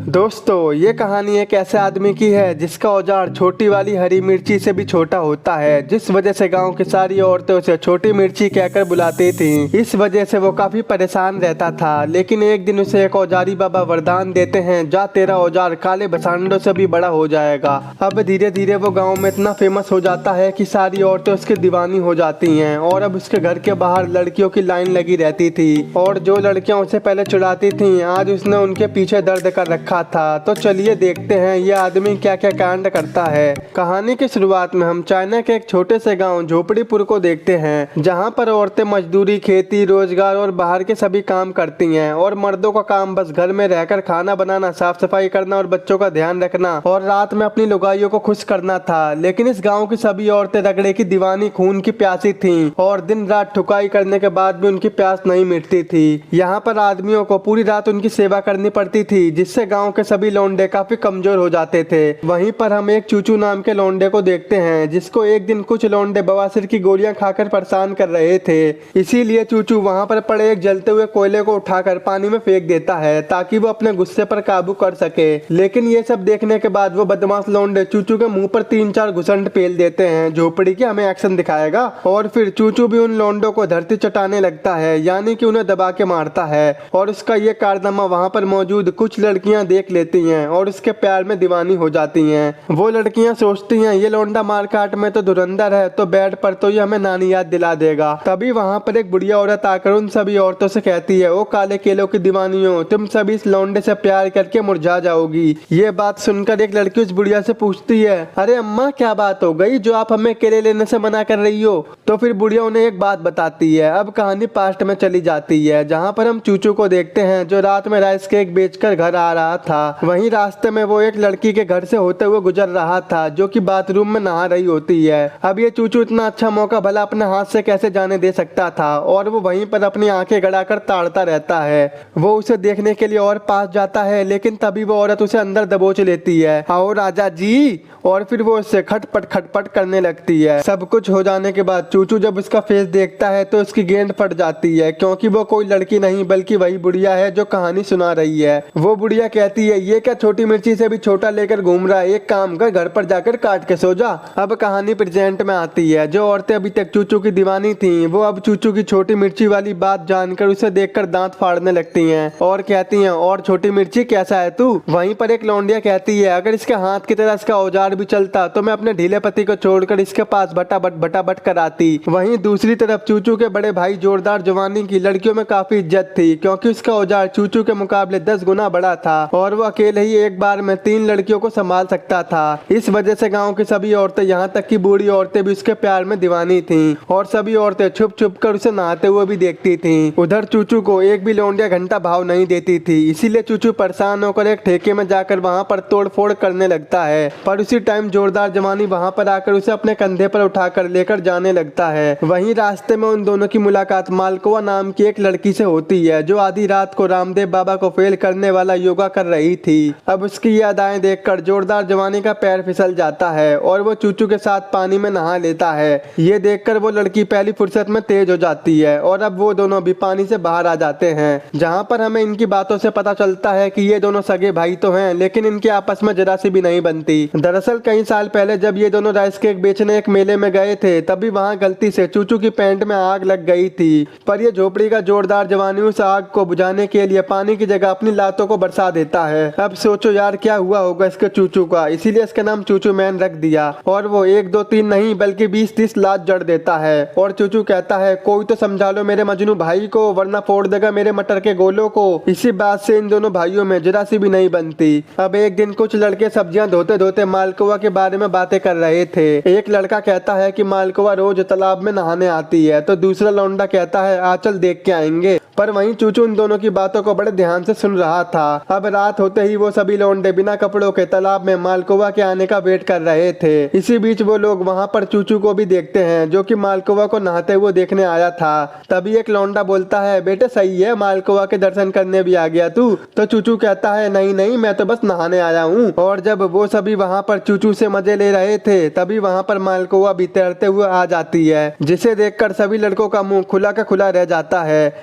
दोस्तों, ये कहानी एक ऐसे आदमी की है जिसका औजार छोटी वाली हरी मिर्ची से भी छोटा होता है, जिस वजह से गांव की सारी औरतें उसे छोटी मिर्ची कहकर बुलाती थीं। इस वजह से वो काफी परेशान रहता था। लेकिन एक दिन उसे एक औजारी बाबा वरदान देते हैं, जा तेरा औजार काले बसांडों से भी बड़ा हो जाएगा। अब धीरे धीरे वो गाँव में इतना फेमस हो जाता है कि सारी औरतें उसकी दीवानी हो जाती हैं और अब उसके घर के बाहर लड़कियों की लाइन लगी रहती थी। और जो लड़कियां उसे पहले चिढ़ाती थीं, आज उसने उनके पीछे दर्द कर रखा था। तो चलिए देखते हैं ये आदमी क्या क्या कांड करता है। कहानी की शुरुआत में हम चाइना के एक छोटे से गांव झोपड़ीपुर को देखते हैं, जहां पर औरतें मजदूरी, खेती, रोजगार और बाहर के सभी काम करती हैं और मर्दों का काम बस घर में रहकर खाना बनाना, साफ सफाई करना और बच्चों का ध्यान रखना और रात में अपनी लुगाइयों को खुश करना था। लेकिन इस गाँव की सभी औरतें रगड़े की दीवानी, खून की प्यासी थी और दिन रात ठुकाई करने के बाद भी उनकी प्यास नहीं मिटती थी। यहाँ पर आदमियों को पूरी रात उनकी सेवा करनी पड़ती थी, जिससे गांव के सभी लौंडे काफी कमजोर हो जाते थे। वहीं पर हम एक चूचू नाम के लौंडे को देखते हैं, जिसको एक दिन कुछ लौंडे बवासीर की गोलियां खाकर परेशान कर रहे थे। इसीलिए चूचू वहां पर पड़े एक जलते हुए कोयले को उठाकर पानी में फेंक देता है ताकि वो अपने गुस्से पर काबू कर सके। लेकिन ये सब देखने के बाद वो बदमाश लौंडे चूचू के मुंह पर 3-4 घुसंड पेल देते हैं। झोपड़ी के हमें एक्शन दिखाएगा और फिर चूचू भी उन लौंडों को धरती चटाने लगता है, यानी कि उन्हें दबा के मारता है। और उसका ये कारनामा वहाँ पर मौजूद कुछ लड़कियाँ देख लेती हैं और उसके प्यार में दीवानी हो जाती हैं। वो लड़कियाँ सोचती हैं ये लौंडा मारकाट में तो धुरंधर है, तो बेड पर तो ये हमें नानी याद दिला देगा। तभी वहाँ पर एक बुढ़िया औरत आकर उन सभी औरतों से कहती है, ओ काले केलों की दीवानियों, तुम सभी इस लौंडे से प्यार करके मुरझा जाओगी। ये बात सुनकर एक लड़की उस बुढ़िया से पूछती है, अरे अम्मा क्या बात हो गई जो आप हमें केले लेने से मना कर रही हो? तो फिर बुढ़िया उन्हें एक बात बताती है। अब कहानी पास्ट में चली जाती है, जहाँ पर हम चूचू को देखते हैं जो रात में राइस केक बेचकर घर आ रहा था। वहीं रास्ते में वो एक लड़की के घर से होते हुए गुजर रहा था, जो कि बाथरूम में नहा रही होती है। अब ये चूचू इतना अच्छा मौका भला अपने हाथ से कैसे जाने दे सकता था, और वो वहीं पर अपनी आंखें गड़ाकर ताड़ता रहता है। वो उसे देखने के लिए और पास जाता है, लेकिन तभी वो औरत उसे अंदर दबोच लेती है। आओ राजा जी, और फिर वो उससे खटपट करने लगती है। सब कुछ हो जाने के बाद चूचू जब उसका फेस देखता है तो उसकी गेंद फट जाती है, क्योंकि वो कोई लड़की नहीं बल्कि वही बुढ़िया है जो कहानी सुना रही है। वो बुढ़िया कहती है, ये क्या छोटी मिर्ची से भी छोटा लेकर घूम रहा है, एक काम कर घर पर जाकर काट के सो जा। अब कहानी प्रेजेंट में आती है। जो औरतें अभी तक चूचू की दीवानी थी, वो अब चूचू की छोटी मिर्ची वाली बात जानकर उसे देखकर दांत फाड़ने लगती हैं और कहती हैं, और छोटी मिर्ची कैसा है तू? वहीं पर एक लौंडिया कहती है, अगर इसके हाथ की तरह इसका औजार भी चलता तो मैं अपने ढीले पति को छोड़कर इसके पास बटाबट कराती। वहीं दूसरी तरफ चूचू के बड़े भाई जोरदार जवानी की लड़कियों में काफी इज्जत थी, क्योंकि उसका औजार चूचू के मुकाबले 10 गुना बड़ा था और वो अकेले ही एक बार में 3 लड़कियों को संभाल सकता था। इस वजह से गांव की सभी औरतें, यहाँ तक कि बूढ़ी औरतें भी उसके प्यार में दीवानी थीं और सभी औरतें छुप कर उसे नहाते हुए भी देखती थीं। उधर चूचू को एक भी लौंडिया घंटा भाव नहीं देती थी, इसीलिए चूचू परेशान होकर एक ठेके में जाकर वहाँ पर तोड़फोड़ करने लगता है। पर उसी टाइम जोरदार जवानी वहाँ पर आकर उसे अपने कंधे पर उठाकर लेकर जाने लगता है। वहीं रास्ते में उन दोनों की मुलाकात मालकोवा नाम की एक लड़की से होती है, जो आधी रात को रामदेव बाबा को फेल करने वाला योगा कर रही थी। अब उसकी ये अदाएं देखकर जोरदार जवानी का पैर फिसल जाता है और वो चूचू के साथ पानी में नहा लेता है। ये देखकर वो लड़की पहली फुर्सत में तेज हो जाती है और अब वो दोनों भी पानी से बाहर आ जाते हैं, जहाँ पर हमें इनकी बातों से पता चलता है कि ये दोनों सगे भाई तो हैं, लेकिन इनके आपस में जरा सी भी नहीं बनती। दरअसल कई साल पहले जब ये दोनों राइस केक बेचने एक मेले में गए थे, तभी वहाँ गलती से चूचू की पैंट में आग लग गई थी। पर ये झोपड़ी का जोरदार जवानी उस आग को बुझाने के लिए पानी की जगह अपनी लातों को बरसा देता है। अब सोचो यार क्या हुआ होगा इसके चूचू का, इसीलिए इसका नाम चूचू मैन रख दिया। और वो 1 2 3 नहीं बल्कि 20-30 लात जड़ देता है। और चूचू कहता है, कोई तो समझा लो मेरे मजनू भाई को, वरना फोड़ देगा मेरे मटर के गोलों को। इसी बात से इन दोनों भाइयों में जरा सी भी नहीं बनती। अब एक दिन कुछ लड़के सब्जियां धोते धोते मालकोवा के बारे में बातें कर रहे थे। एक लड़का कहता है कि मालकोवा रोज तालाब में नहाने आती है, तो दूसरा लौंडा कहता है, आ चल देख के आएंगे। पर वहीं चूचू इन दोनों की बातों को बड़े ध्यान से सुन रहा था। अब रात होते ही वो सभी लौंडे बिना कपड़ों के तालाब में मालकोवा के आने का वेट कर रहे थे। इसी बीच वो लोग वहाँ पर चूचू को भी देखते हैं, जो कि मालकोवा को नहाते हुए देखने आया था। तभी एक लौंडा बोलता है, बेटे सही है, मालकोवा के दर्शन करने भी आ गया तू? तो चूचू कहता है, नहीं नहीं, मैं तो बस नहाने आया हूँ। और जब वो सभी वहाँ पर चूचू से मजे ले रहे थे, तभी वहाँ पर मालकोवा भी तैरते हुए आ जाती है, जिसे देखकर सभी लड़कों का मुंह खुला का खुला रह जाता है।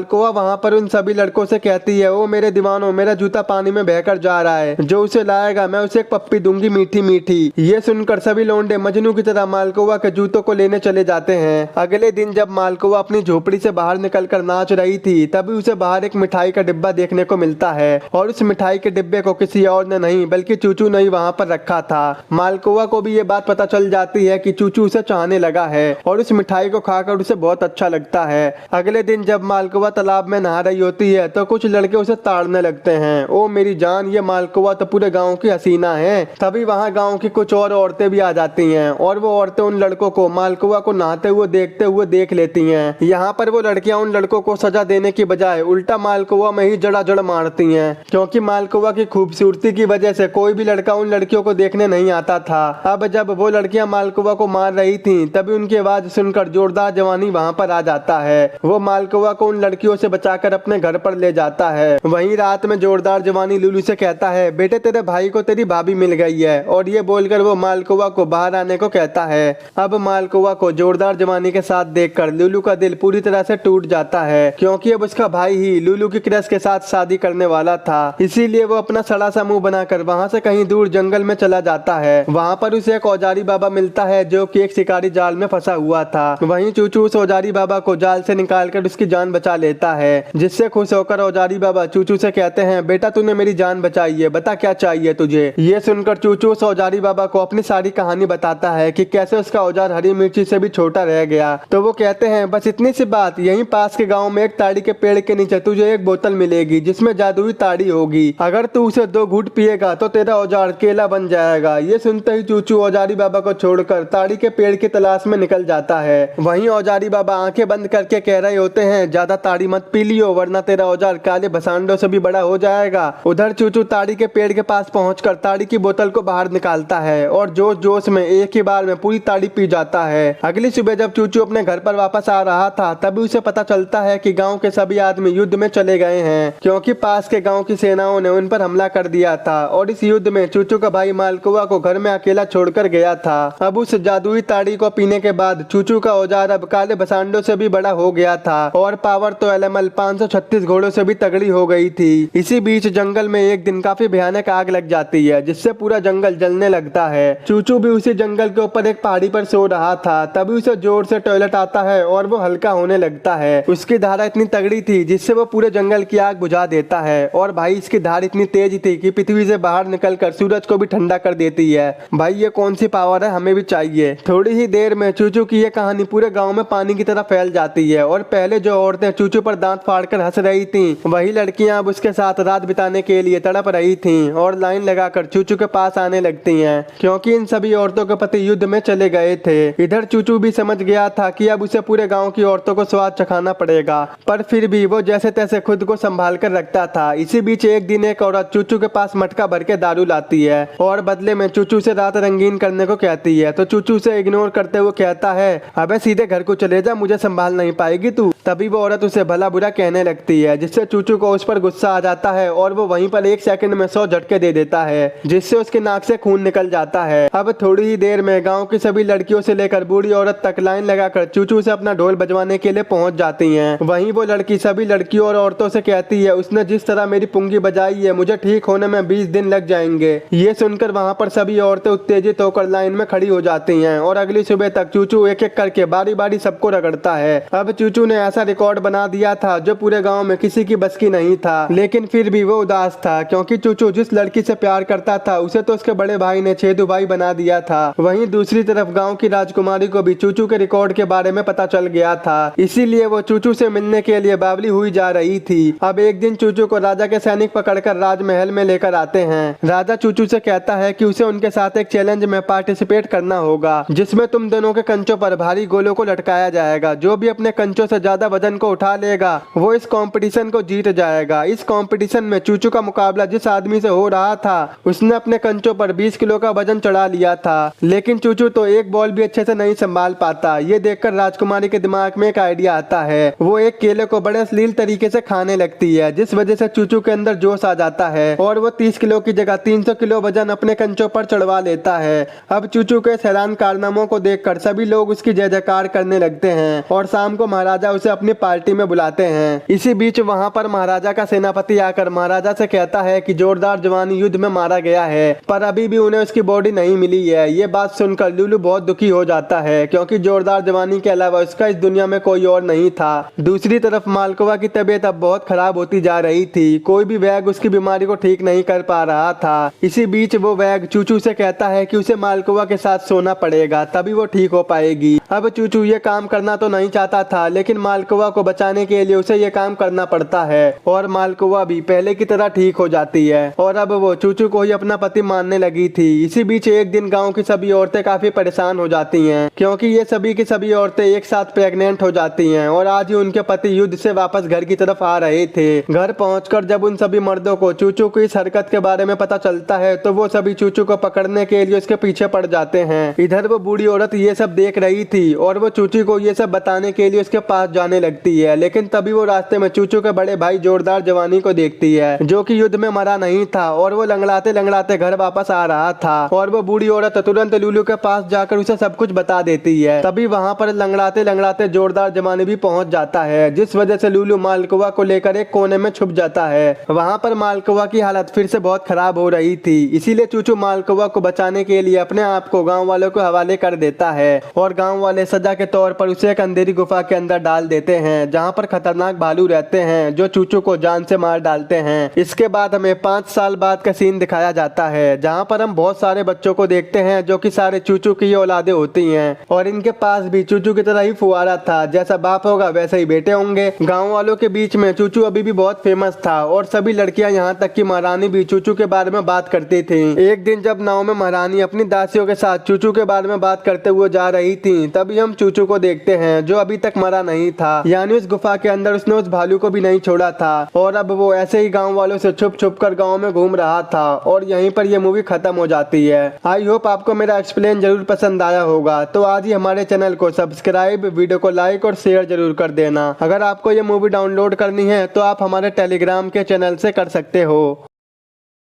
मालकोवा वहाँ पर उन सभी लड़कों से कहती है, ओ मेरे दीवानों, मेरा जूता पानी में बहकर जा रहा है, जो उसे लाएगा मैं उसे एक पप्पी दूंगी मीठी मीठी। ये सुनकर सभी लौंडे मजनू की तरह मालकोवा के जूतों को लेने चले जाते हैं। अगले दिन जब मालकोवा अपनी झोपड़ी से बाहर निकलकर नाच रही थी, तभी उसे बाहर एक मिठाई का डिब्बा देखने को मिलता है और उस मिठाई के डिब्बे को किसी और ने नहीं बल्कि चूचू ने ही वहाँ पर रखा था। मालकोवा को भी ये बात पता चल जाती है कि चूचू उसे चाहने लगा है और उस मिठाई को खाकर उसे बहुत अच्छा लगता है। अगले दिन जब मालकोवा तालाब में नहा रही होती है तो कुछ लड़के उसे ताड़ने लगते हैं, ओ मेरी जान, ये मालकोवा तो पूरे गाँव की हसीना है। तभी वहाँ गाँव की कुछ और औरतें भी आ जाती हैं और वो औरतें उन लड़कों को मालकोवा को नहाते हुए देखते हुए देख लेती हैं। यहाँ पर वो लड़कियां उन लड़कों को सजा देने की बजाय उल्टा मालकोवा में ही जड़ मारती हैं, क्योंकि मालकोवा की खूबसूरती की वजह से कोई भी लड़का उन लड़कियों को देखने नहीं आता था। अब जब वो लड़कियां मालकोवा को मार रही थीं, तभी उनकी आवाज सुनकर जोरदार जवानी वहाँ पर आ जाता है। वो मालकोवा को उन लड़कियों से बचाकर अपने घर पर ले जाता है। वहीं रात में जोरदार जवानी लुलू से कहता है, बेटे तेरे भाई को तेरी भाभी मिल गई है, और ये बोलकर वो मालकोवा को बाहर आने को कहता है। अब मालकोवा को जोरदार जवानी के साथ देखकर लुलू का दिल पूरी तरह से टूट जाता है, क्योंकि अब उसका भाई ही लुलू की क्रश के साथ शादी करने वाला था। इसीलिए वो अपना सड़ा सा मुंह बनाकर वहाँ से कहीं दूर जंगल में चला जाता है। वहाँ पर उसे एक औजारी बाबा मिलता है जो कि एक शिकारी जाल में फंसा हुआ था। वहीं चूचू उस औजारी बाबा को जाल से निकालकर उसकी जान बचा लेता है, जिससे खुश होकर औजारी बाबा चूचू से कहते हैं, बेटा तूने मेरी जान बचाई है, बता क्या चाहिए तुझे। ये सुनकर चूचू उस औजारी बाबा को अपनी सारी कहानी बताता है कि कैसे उसका औजार हरी मिर्ची से भी छोटा रह गया। तो वो कहते हैं, बस इतनी सी बात, यहीं पास के गांव में एक ताड़ी के पेड़ के नीचे तुझे एक बोतल मिलेगी जिसमें जादुई ताड़ी होगी। अगर तू उसे 2 घूंट पिएगा तो तेरा औजार केला बन जाएगा। ये सुनते ही चूचू औजारी बाबा को छोड़कर ताड़ी के पेड़ की तलाश में निकल जाता है। वहीं औजारी बाबा आंखें बंद करके कह रहे होते हैं, ज्यादा ताड़ी मत पी लियो वरना तेरा औजार काले भसांडों से भी बड़ा हो जाएगा। उधर चूचू ताड़ी के पेड़ के पास पहुंचकर ताड़ी की बोतल को बाहर निकालता है और जोश जोश में एक ही बार में पूरी ताड़ी पी जाता है। अगली सुबह जब चूचू अपने घर पर वापस आ रहा था, तभी उसे पता चलता है कि गांव के सभी आदमी युद्ध में चले गए हैं, क्योंकि पास के गांव की सेनाओं ने उन पर हमला कर दिया था और इस युद्ध में चूचू का भाई मालकोवा को घर में अकेला छोड़कर गया था। अब उस जादुई ताड़ी को पीने के बाद चूचू का औजार अब काले भसांडों से भी बड़ा हो गया था और पावर तो एलएमएल 536 घोड़ों से भी तगड़ी हो गई थी। इसी बीच जंगल में एक दिन काफी भयानक आग लग जाती है, जिससे पूरा जंगल जलने लगता है। चूचू भी उसी जंगल के ऊपर एक पहाड़ी पर सो रहा था, तभी उसे जोर से टॉयलेट आता है और वो हल्का होने लगता है। उसकी धारा इतनी तगड़ी थी जिससे वो पूरे जंगल की आग बुझा देता है, और भाई इसकी धार इतनी तेज थी कि पृथ्वी से बाहर निकलकर सूरज को भी ठंडा कर देती है। भाई ये कौन सी पावर है, हमें भी चाहिए। थोड़ी ही देर में चूचू की ये कहानी पूरे गाँव में पानी की तरह फैल जाती है, और पहले जो औरतें चूचू पर दांत फाड़कर हंस रही थी, वही लड़कियां अब उसके साथ रात बिताने के लिए तड़प रही थी और लाइन लगाकर चूचू के पास आने लगती हैं, क्योंकि इन सभी औरतों के पति युद्ध में चले गए थे। इधर चूचू भी समझ गया था कि अब उसे पूरे गांव की औरतों को स्वाद चखाना पड़ेगा, पर फिर भी वो जैसे तैसे खुद को संभाल कर रखता था। इसी बीच एक दिन एक औरत चूचू के पास मटका भर के दारू लाती है और बदले में चूचू से रात रंगीन करने को कहती है। तो चूचू से इग्नोर करते हुए कहता है, अबे सीधे घर को चले जा, मुझे संभाल नहीं पाएगी तू। तभी वो औरत उसे भला बुरा कहने लगती है, जिससे चूचू को उस पर गुस्सा आ जाता है और वो वहीं पर 1 सेकंड में 100 झटके दे देता है, जिससे उसके नाक से खून निकल जाता है। अब थोड़ी ही देर में गांव की सभी लड़कियों से लेकर बूढ़ी औरत तक लाइन लगाकर चूचू से अपना ढोल बजवाने के लिए पहुंच जाती हैं। वहीं वो लड़की सभी लड़कियों और औरतों से कहती है, उसने जिस तरह मेरी पुंगी बजाई है, मुझे ठीक होने में 20 दिन लग जाएंगे। ये सुनकर वहाँ पर सभी औरतें उत्तेजित होकर लाइन में खड़ी हो जाती हैं और अगली सुबह तक चूचू एक एक करके बारी बारी सबको रगड़ता है। अब चूचू ने ऐसा रिकॉर्ड बना दिया था जो पूरे गाँव में किसी की बस की नहीं था, लेकिन फिर भी वो उदास था, क्योंकि चूचू जिस लड़की से प्यार करता था उसे तो उसके बड़े भाई ने छेदू भाई बना दिया था। वहीं दूसरी तरफ गांव की राजकुमारी को भी चूचू के रिकॉर्ड के बारे में पता चल गया था, इसीलिए वो चूचू से मिलने के लिए बावली हुई जा रही थी। अब एक दिन चूचू को राजा के सैनिक पकड़कर राजमहल में लेकर आते हैं। राजा चूचू से कहता है कि उसे उनके साथ एक चैलेंज में पार्टिसिपेट करना होगा, जिसमें तुम दोनों के कंचों पर भारी गोलों को लटकाया जाएगा। जो भी अपने कंचों से ज्यादा वजन को उठा लेगा वो इस कंपटीशन को जीत जाएगा। इस कंपटीशन में चूचू का मुकाबला जिस आदमी से हो रहा था, उसने अपने कंचों पर 20 किलो का वजन चढ़ा लिया था, लेकिन चूचू तो एक बॉल भी अच्छे से नहीं संभाल पाता। ये देखकर राजकुमारी के दिमाग में एक आइडिया आता है। वो एक केले को बड़े अश्लील तरीके से खाने लगती है, जिस वजह से चूचू के अंदर जोश आ जाता है और वो 30 किलो की जगह 300 किलो वजन अपने कंचों पर चढ़वा लेता है। अब चूचू के हैरान कारनामों को देखकर सभी लोग उसकी जय जयकार करने लगते हैं और शाम को महाराजा उसे अपनी पार्टी में बुलाते हैं। इसी बीच वहाँ पर महाराजा का सेनापति आकर महाराजा से कहता है कि जोरदार जवानी युद्ध में मारा गया है, पर अभी भी उन्हें उसकी बॉडी नहीं मिली है। ये बात सुनकर लुलु बहुत दुखी हो जाता है, क्योंकि जोरदार जवानी के अलावा उसका इस दुनिया में कोई और नहीं था। दूसरी तरफ मालकोवा की तबीयत अब बहुत खराब होती जा रही थी। कोई भी वैद्य उसकी बीमारी को ठीक नहीं कर पा रहा था। इसी बीच वो वैद्य चूचू से कहता है कि उसे मालकोवा के साथ सोना पड़ेगा, तभी वो ठीक हो पाएगी। अब चूचू ये काम करना तो नहीं चाहता था, लेकिन मालकोवा को बचाने के लिए उसे ये काम करना पड़ता है और मालकोवा भी पहले की तरह ठीक हो जाती है और अब वो चूचू को ही अपना पति मानने लगी थी। इसी बीच एक दिन गाँव की सभी औरतें काफी परेशान हो जाती हैं, क्योंकि ये सभी की सभी औरतें एक साथ प्रेग्नेंट हो जाती हैं और आज ही उनके पति युद्ध से वापस घर की तरफ आ रहे थे। घर पहुंचकर जब उन सभी मर्दों को चूचू की इस हरकत के बारे में पता चलता है तो वो सभी चूचू को पकड़ने के लिए उसके पीछे पड़ जाते हैं। इधर वो बूढ़ी औरत ये सब देख रही थी और वो चूचू को ये सब बताने के लिए उसके पास जाने लगती है, लेकिन तभी वो रास्ते में चूचू के बड़े भाई जोरदार जवानी को देखती है, जो कि युद्ध में मरा नहीं था और वो लंगड़ाते लंगड़ाते घर वापस आ रहा था। और वो बूढ़ी औरत तुरंत लुलु के पास जाकर उसे सब कुछ बता देती है। तभी वहाँ पर लंगड़ाते लंगड़ाते जोरदार जवानी भी पहुंच जाता है, जिस वजह से लुलु मालकोवा को लेकर एक कोने में छुप जाता है। वहाँ पर मालकोवा की हालत फिर से बहुत खराब हो रही थी, इसीलिए चूचू मालकोवा को बचाने के लिए अपने आप को गाँव वालों के हवाले कर देता है और गाँव वाले सजा के तौर पर उसे एक अंधेरी गुफा के अंदर डाल देते हैं, जहाँ पर खतरनाक भालू रहते हैं जो चूचू को जान से मार डालते हैं। इसके बाद हमें 5 साल बाद का सीन दिखाया जाता है, जहाँ पर हम बहुत सारे बच्चों को देखते हैं जो कि सारे चूचू की औलादे होती हैं और इनके पास भी चूचू की तरह ही फुवारा था। जैसा बाप होगा वैसे ही बेटे होंगे। गाँव वालों के बीच में चूचू अभी भी बहुत फेमस था और सभी लड़कियां यहाँ तक कि महारानी भी चूचू के बारे में बात करती थी। एक दिन जब नाव में महारानी अपनी दासियों के साथ चूचू के बारे में बात करते हुए जा रही थी, तभी हम चूचू को देखते हैं जो अभी तक मरा नहीं था, यानी उस गुफा के अंदर उसने उस भालू को भी नहीं छोड़ा था और अब वो ऐसे ही गाँव वालों से छुप छुप कर गाँव में घूम रहा था और यहीं पर यह मूवी खत्म हो जाती है। आई होप आपको मेरा एक्सप्लेन जरूर पसंद आया होगा, तो आज ही हमारे चैनल को सब्सक्राइब, वीडियो को लाइक और शेयर जरूर कर देना। अगर आपको ये मूवी डाउनलोड करनी है तो आप हमारे टेलीग्राम के चैनल से कर सकते हो।